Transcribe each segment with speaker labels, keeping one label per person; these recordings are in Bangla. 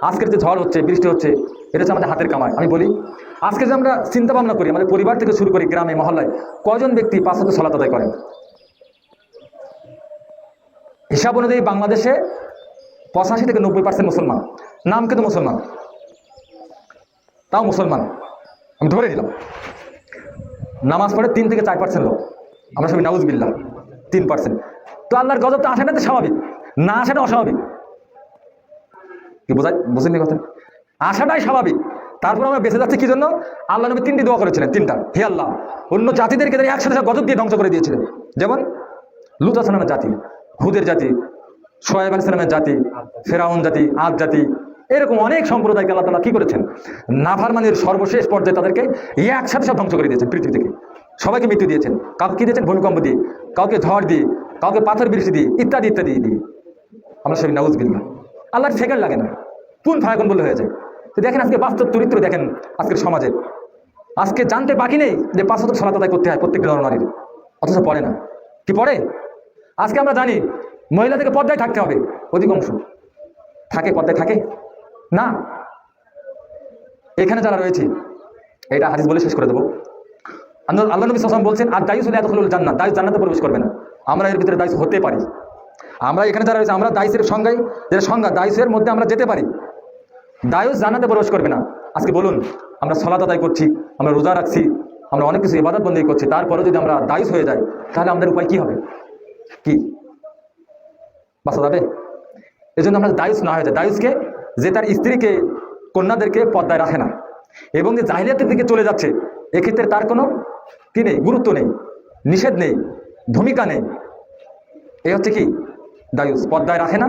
Speaker 1: আজকের যে ঝড় হচ্ছে, বৃষ্টি হচ্ছে, এটা হচ্ছে আমাদের হাতের কামাই। আমি বলি, আজকে যে আমরা চিন্তা ভাবনা করি, আমাদের পরিবার থেকে শুরু করি, গ্রামে মহল্লায় কয়জন ব্যক্তি 5 ওয়াক্ত সালাত আদায় করেন? হিসাব অনুযায়ী বাংলাদেশে 85 থেকে 90% মুসলমান, নাম কিন্তু মুসলমান, তাও মুসলমান আমি ধরে নিলাম। নামাজ পড়ে 3 থেকে 4% লোক, আমরা সবাই নাউজুবিল্লাহ 3%। তো আল্লাহর গজব তো আসে না, তো স্বাভাবিক, না আসাটা অস্বাভাবিক। কি বুঝেননি কথা? আসাটাই স্বাভাবিক। তারপর আমরা বেঁচে যাচ্ছি কি জন্য? আল্লাহ নবী 3টি দোয়া করেছিলেন, 3টা। হে আল্লাহ, অন্য জাতিদেরকে একসাথে গজব দিয়ে ধ্বংস করে দিয়েছিলেন। যেমন লূত আলাইহিস সালামের জাতি, হুদের জাতি, শোয়েব আলাইহিস সালামের জাতি, ফেরাউন জাতি, আদ জাতি, এরকম অনেক সম্প্রদায়কে আল্লাহ তাআলা কি করেছেন? নাফরমানির সর্বশেষ পর্যায়ে তাদেরকে একসাথে সব ধ্বংস করে দিয়েছেন। পৃথিবী থেকে সবাইকে মৃত্যু দিয়েছেন। কাউকে কি দিয়েছেন? ভূমিকম্প দিয়ে, কাউকে ঝড় দিয়ে, কাউকে পাথর বৃষ্টি দিয়ে, ইত্যাদি ইত্যাদি দিয়ে। আমরা সবাই নাউজুবিল্লাহ। আল্লাহর সেকেন্ড লাগে না, কোন ফায়াকুন বলে হয়ে যায়। তো দেখেন আজকে বাস্তব চরিত্র দেখেন আজকের সমাজে। আজকে জানতে বাকি নেই যে 5 ওয়াক্ত সালাত আদায় করতে হয় প্রত্যেকটা নরনারীর, অথচ পড়ে না। কি পড়ে? আজকে আমরা জানি মহিলাদেরকে পর্দায় থাকতে হবে, অধিকাংশ থাকে, পর্দায় থাকে না। এখানে যারা রয়েছে, এটা হাদিস বলে শেষ করে দেবো। আল্লাহ নবী সাল্লাল্লাহু আলাইহি ওয়াসাল্লাম বলছেন, আর দায়ুস লা ইয়াদখুলুল জান্নাহ, দায়ুস জান্নাতে প্রবেশ করবে না। আমরা এর ভিতরে দায়ুস হতে পারি। আমরা এখানে যারা রয়েছে, আমরা দায়ুসের সংজ্ঞায়, যেটা সংজ্ঞা, দায়ুসের মধ্যে আমরা যেতে পারি। দায়ুস জান্নাতে প্রবেশ করবে না। আজকে বলুন, আমরা সালাত আদায় করছি, আমরা রোজা রাখছি, আমরা অনেক কিছু ইবাদত বন্দেগী করছি, তারপরে যদি আমরা দায়ুস হয়ে যাই, তাহলে আমাদের উপায় কি হবে? কি বাঁচা যাবে? এই জন্য আমরা দায়ুস না হয়ে যায়। দায়ুসকে, যে তার স্ত্রীকে, কন্যাদেরকে পর্দায় রাখে না এবং যে জাহিলিয়াতের দিকে চলে যাচ্ছে, এক্ষেত্রে তার কোনো কি নেই, গুরুত্ব নেই, নিষেধ নেই, ভূমিকা নেই। এই হচ্ছে কি দায়ুস, পর্দায় রাখে না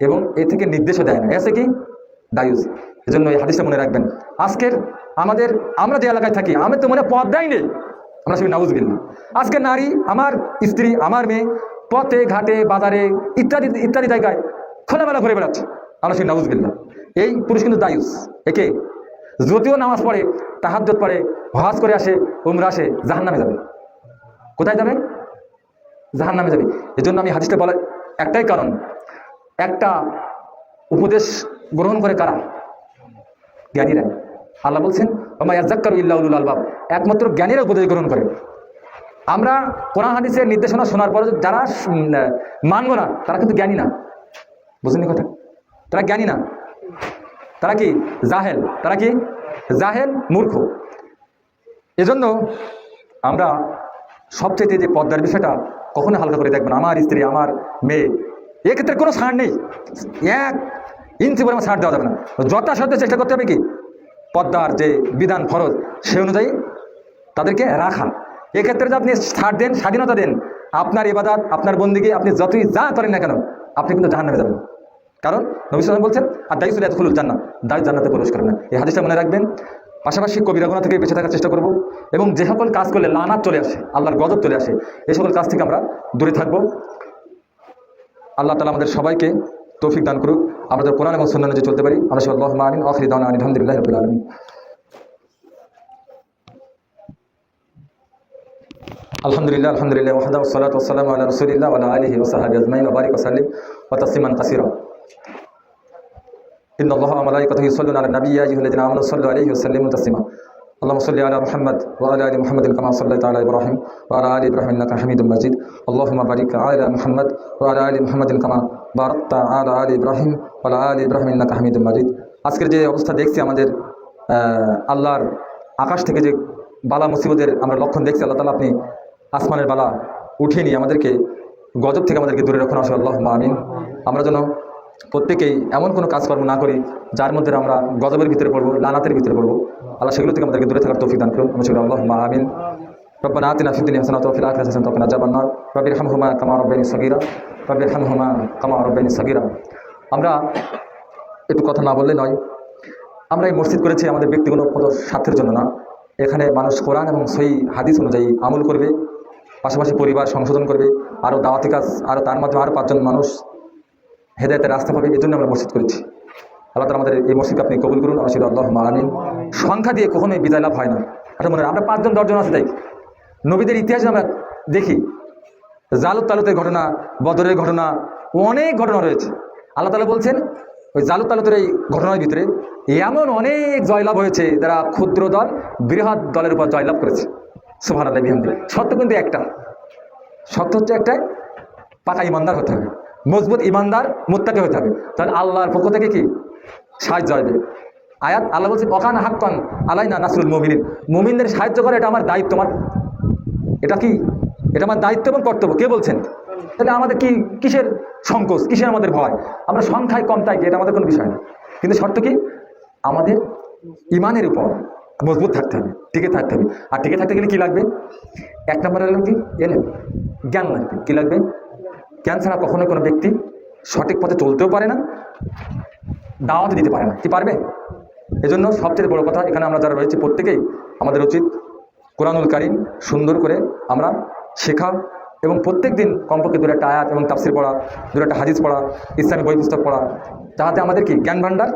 Speaker 1: এবং এ থেকে নির্দেশও দেয় না। এ হচ্ছে কি দায়ুস। এজন্য এই হাদিসটা মনে রাখবেন। আজকের আমরা যে এলাকায় থাকি, আমি তো মনে পর্দাই নেই, আমরা সবাই নাউজুবিল্লাহ। আজকে নারী, আমার স্ত্রী, আমার মেয়ে পথে ঘাটে বাজারে ইত্যাদি ইত্যাদি জায়গায় খোলামেলা ঘুরে বেড়াচ্ছে, আমরা সবাই নাউজুবিল্লাহ। এই পুরুষ কিন্তু দায়ুস। একে যদিও নামাজ পড়ে, তাহাজ্জুদ পড়ে, হজ করে আসে, উমরা আসে, জাহান্নামে যাবে। কোথায় যাবে? জাহান্নামে যাবে। এজন্য আমি হাদিসটা বলার একটাই কারণ, একটা উপদেশ গ্রহণ করে কারা? জ্ঞানীরা। আল্লাহ বলছেন, ওমা ইয়াযাক্কারু ইল্লা উলুল আলবাব, একমাত্র জ্ঞানীরা উপদেশ গ্রহণ করে। আমরা কোরআন হাদিসের নির্দেশনা শোনার পরে যারা মানব না, তারা কিন্তু জ্ঞানী না। বুঝলেন কথা? তারা জ্ঞানী না, তারা কি জাহেল, তারা কি জাহেল, মূর্খ। এজন্য আমরা সবচেয়ে যে পর্দার বিষয়টা কখনো হালকা করে দেখবেন। আমার স্ত্রী, আমার মেয়ে, এক্ষেত্রে কোনো ছাড় নেই, 1 ইঞ্চি পরিমাণ ছাড় দেওয়া যাবে না। যথাসাধ্য চেষ্টা করতে হবে কি পর্দার যে বিধান ফরজ সে অনুযায়ী তাদেরকে রাখা। এক্ষেত্রে যদি আপনি ছাড় দেন, স্বাধীনতা দেন, আপনার ইবাদত, আপনার বন্দেগী, আপনি যতই যা করেন না কেন, আপনি কিন্তু জাহান্নামে যাবেন। কারণ নবী সাল্লাল্লাহু আলাইহি ওয়াসাল্লাম বলছেন, আর দায়ুস লা ইয়াদখুলুল জান্নাহ, দায়ুস জান্নাতে প্রবেশ করবে না। এই হাদিসটা মনে রাখবেন। পাশাপাশি কবিরা গুনাহ থেকে বেঁচে থাকার চেষ্টা করব এবং যে সকল কাজ করলে লানাত চলে আসে, আল্লাহর গজব চলে আসে, এই সকল কাজ থেকে আমরা দূরে থাকবো। আল্লাহ তাআলা আমাদের সবাইকে তৌফিক দান করুক, আমরা কোরআন এবং সুন্নাহ অনুযায়ী চলতে পারি। আমরা সবাই আল্লাহুম্মা আমিন। আখিরু দাওয়ানা আলহামদুলিল্লাহি রাব্বিল আলামিন। আলহামদুলিল্লাহ, আলহামদুলিল্লাহ ওয়াহদা, ওয়াসসালাতু ওয়াসসালামু আলা রাসূলিল্লাহ ওয়া আলা আলিহি ওয়া সাহবিহি আজমাইন ওয়া বারিক ওয়া সাল্লিম ওয়া তাসলিমান কাসীরা। ইন্নাল্লাহা ওয়া মালাইকাতাহু ইউসাল্লুনা আলান নাবী ইয়া আইয়ুহাল্লাযীনা আমানু সাল্লু আলাইহি ওয়া সাল্লিমু তাসলিমা। আল্লাহুম্মা সাল্লি আলা মুহাম্মাদ ওয়া আলা আলি মুহাম্মাদিন কামা সাল্লাইতা আলা ইব্রাহিম ওয়া আলা আলি ইব্রাহিম ইন্নাকা হামিদুম মাজিদ। আল্লাহুম্মা বারিক আলা মুহাম্মাদ ওয়া আলা আলি মুহাম্মাদিন কামা বারাকতা আলা আলি ইব্রাহিম ওয়া আলা আলি ইব্রাহিম ইন্নাকা হামিদুম মাজিদ। আজকের যে অবস্থা দেখছি আমাদের, আল্লাহর আকাশ থেকে যে বালা মুসিবতের আমরা লক্ষণ দেখছি, আল্লাহ তাআলা আপনি আসমানের বালা উঠিয়ে নিয়ে আমাদেরকে গজব থেকে আমাদেরকে দূরে রাখুন। আল্লাহুম্মা আমিন। আমরা যেন প্রত্যেকেই এমন কোনো কাজকর্ম না করি যার মধ্যে আমরা গজবের ভিতরে পড়বো, লানাতের ভিতরে পড়বো। আল্লাহ সেগুলো থেকে আমাদেরকে দূরে থাকার তৌফিক দান করুন। আমরা আল্লাহুম্মা আমিন। রব্বানা আতিনা ফিদ দুনিয়া হাসানাতাও ওয়া ফিল আখিরাতি হাসানাতাও ওয়া কিনা আযাবান নার। রাব্বিরহামহুমা কামা রাব্বায়ানি সগীরা, রাব্বিরহামহুমা কামা রাব্বায়ানি সগীরা। আমরা একটু কথা না বললে নয়। আমরা এই মসজিদ করেছি আমাদের ব্যক্তিগত স্বার্থের জন্য না। এখানে মানুষ কোরআন এবং সহিহ হাদিস অনুযায়ী আমল করবে, পাশাপাশি পরিবার সংশোধন করবে, আরও দাওয়াতি কাজ, আরও তার মাধ্যমে আরও 5 জন মানুষ হেদায়েতের রাস্তা পাবে। এই জন্য আমরা মসজিদ করেছি। আল্লাহ তাআলা আমাদের এই মসজিদকে আপনি কবুল করুন। আল্লাহুম্মা আমিন। সংখ্যা দিয়ে কখনোই বিজয় লাভ হয় না। এটা মনে হয় আমরা 5 জন 10 জন আছে তাই। নবীদের ইতিহাসে আমরা দেখি জালুত তালুতের ঘটনা, বদরের ঘটনা, অনেক ঘটনা রয়েছে। আল্লাহ তাআলা বলছেন, ওই জালুত তালুতের এই ঘটনার ভিতরে এমন অনেক জয়লাভ হয়েছে যারা ক্ষুদ্র দল বৃহৎ দলের উপর জয়লাভ করেছে। সুবহানাল্লাহ বিহামদিহি। শর্ত কিন্তু একটা, শর্ত হচ্ছে একটাই, পাকা ইমানদার হতে হবে, মজবুত ইমানদার মুত্তাকি হতে হবে, তাহলে আল্লাহর পক্ষ থেকে কি সাহায্য আসবে। আয়াত আল্লাহ বলছে ওয়াকানা হাক্কান আলাইনা নাসরুল মুমিনিন, মুমিনদের সাহায্য করা এটা আমার দায়িত্ব। আমার এটা কি, এটা আমার দায়িত্ব এবং কর্তব্য। কে বলছেন? তাহলে আমাদের কি কিসের সংকোচ, কিসের আমাদের ভয়? আমরা সংখ্যায় কম তাই কি, এটা আমাদের কোনো বিষয় না। কিন্তু শর্ত কি, আমাদের ইমানের উপর মজবুত থাকতে হবে, টিকে থাকতে হবে। আর টিকে থাকতে গেলে কি লাগবে? এক নম্বর হলো কি, এলেম, জ্ঞান লাগবে। কি লাগবে? জ্ঞান ছাড়া কখনোই কোনো ব্যক্তি সঠিক পথে চলতেও পারে না, দাওয়াত দিতে পারে না। কি পারবে? এজন্য সবচেয়ে বড় কথা, এখানে আমরা যারা রয়েছে প্রত্যেকেই আমাদের উচিত কোরআনুল কারীম সুন্দর করে আমরা শেখা এবং প্রত্যেক দিন কমপক্ষে 2-1 আয়াত এবং তাফসীর পড়া, 2-1 হাদিস পড়া, ইসলামী বই পুস্তক পড়া, যাহাতে আমাদের কি জ্ঞান ভাণ্ডার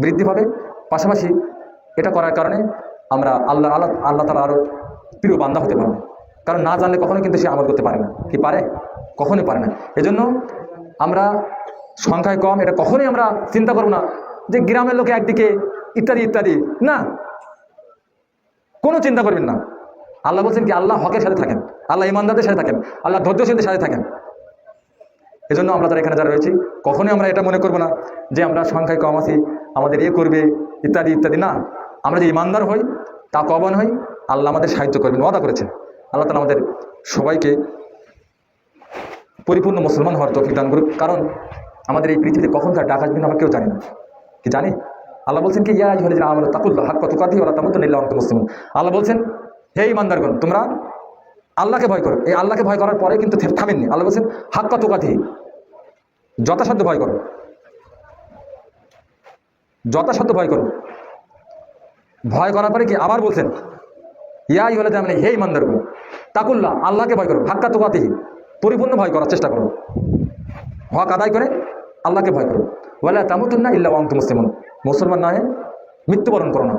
Speaker 1: বৃদ্ধি পাবে। পাশাপাশি এটা করার কারণে আমরা আল্লাহ আল্লাহ আল্লাহ তাআলা আরও প্রিয় বান্দা হতে পারবো। কারণ না জানলে কখনোই কিন্তু সে আমল করতে পারে না। কি পারে? কখনোই পারে না। এজন্য আমরা সংখ্যায় কম এটা কখনোই আমরা চিন্তা করবো না যে গ্রামের লোকে একদিকে ইত্যাদি ইত্যাদি, না, কোনো চিন্তা করবেন না। আল্লাহ বলছেন কি, আল্লাহ হকের সাথে থাকেন, আল্লাহ ইমানদারদের সাথে থাকেন, আল্লাহ ধৈর্যশীলদের সাথে থাকেন। এজন্য আমরা যারা এখানে যারা রয়েছি কখনোই আমরা এটা মনে করবো না যে আমরা সংখ্যায় কম আছি, আমাদের এ করবে ইত্যাদি ইত্যাদি, না। আমরা যে ইমানদার হই, তা কবন হই, আল্লাহ আমাদের সাহায্য করবেন, ওয়াদা করেছেন। আল্লাহ তাআলা আমাদের সবাইকে পরিপূর্ণ মুসলমান হওয়ার তৌফিক দান করুক। কারণ আমাদের এই পৃথিবীতে কখন তার ডাক আসবে আমরা কেউ জানি না। কি জানি? আল্লাহ বলছেন কি, ইয়া আইয়ুহাল্লাযীনা আমানু তাকুল্লাহ হাক্কা তুকাতিহি ওয়া লা তামুতুন্না ইল্লা ওয়া আনতুম মুসলিমুন। আল্লাহ বলছেন, হে ঈমানদারগণ, তোমরা আল্লাহকে ভয় করো। এই আল্লাহকে ভয় করার পরে কিন্তু থামেননি। আল্লাহ বলছেন হাক্কা তুকাতিহি, যথাসাধ্য ভয় করো, যথাসাধ্য ভয় করো। ভয় করার পরে কি আবার বলছেন, ইয়া আইয়ুহাল্লাযীনা আমানু, হে ঈমানদারগণ, তাকুল্লাহ, আল্লাহকে ভয় করো, হাক্কা তুকাতিহি, পরিপূর্ণ ভয় করার চেষ্টা করো, হক আদায় করে আল্লাহকে ভয় করো। ওয়া লা তামুতুন্না ইল্লা ওয়া আনতুম মুসলিমুন, মুসলমান না হয়ে মৃত্যুবরণ করো না।